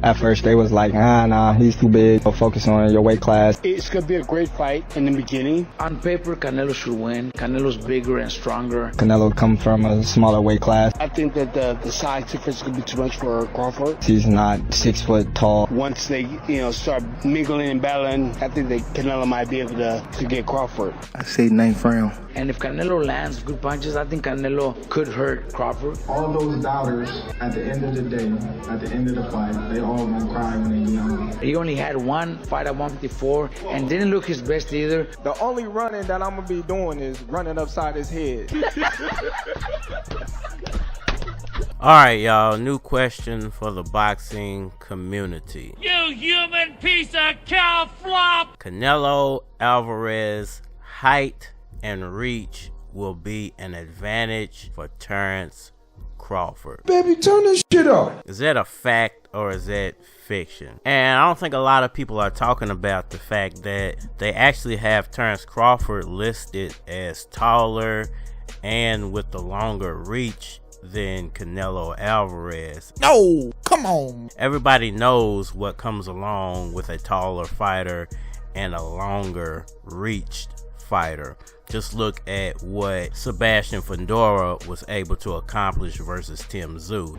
At first they was like, nah, he's too big. Focus on your weight class. It's going to be a great fight in the beginning. On paper, Canelo should win. Canelo's bigger and stronger. Canelo come from a smaller weight class. I think that the size difference is going to be too much for Crawford. He's not 6 foot tall. Once they, start mingling and battling, I think that Canelo might be able to get Crawford. I say 9th round. And if Canelo lands good punches, I think Canelo could hurt Crawford. All those doubters, at the end of the day, at the end of the fight, they all gonna cry when they young. He only had one fight at 154 and didn't look his best either. The only running that I'm gonna be doing is running upside his head. Alright, y'all, new question for the boxing community. You human piece of cow flop! Canelo Alvarez height and reach will be an advantage for Terence Crawford. Baby, turn this shit off. Is that a fact or is that fiction? And I don't think a lot of people are talking about the fact that they actually have Terence Crawford listed as taller and with the longer reach than Canelo Alvarez. No, come on. Everybody knows what comes along with a taller fighter and a longer reached fighter. Just look at what Sebastian Fundora was able to accomplish versus Tim Tszyu.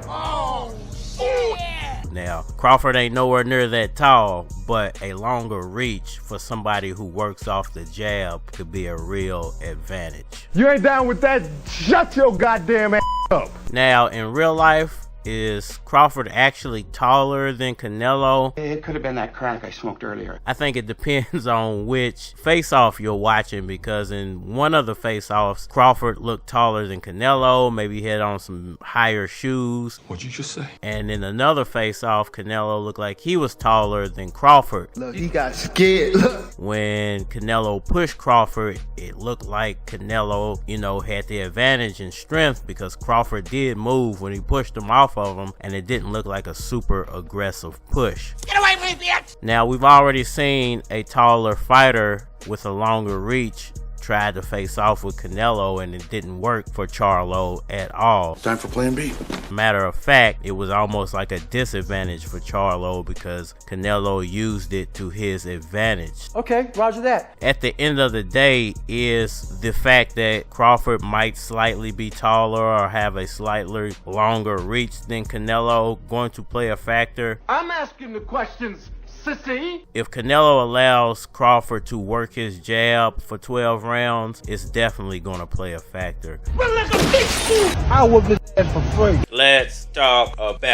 Oh, shit. Now, Crawford ain't nowhere near that tall, but a longer reach for somebody who works off the jab could be a real advantage. You ain't down with that? Shut your goddamn ass up. Now, in real life, is Crawford actually taller than Canelo? It could have been that crack I smoked earlier. I think it depends on which face-off you're watching, because in one of the face-offs, Crawford looked taller than Canelo. Maybe he had on some higher shoes. What'd you just say? And in another face-off, Canelo looked like he was taller than Crawford. Look, he got scared. Look. When Canelo pushed Crawford, it looked like Canelo, had the advantage in strength, because Crawford did move when he pushed him off of him, and it didn't look like a super aggressive push. Get away from me, bitch! Now, we've already seen a taller fighter with a longer reach tried to face off with Canelo, and it didn't work for Charlo at all. Time for plan B. Matter of fact, it was almost like a disadvantage for Charlo because Canelo used it to his advantage. Okay, roger that. At the end of the day, is the fact that Crawford might slightly be taller or have a slightly longer reach than Canelo going to play a factor? I'm asking the questions, sissy. If Canelo allows Crawford to work his jab for 12 rounds, it's definitely going to play a factor. Run like a bitch. I will get that for free. Let's talk about it.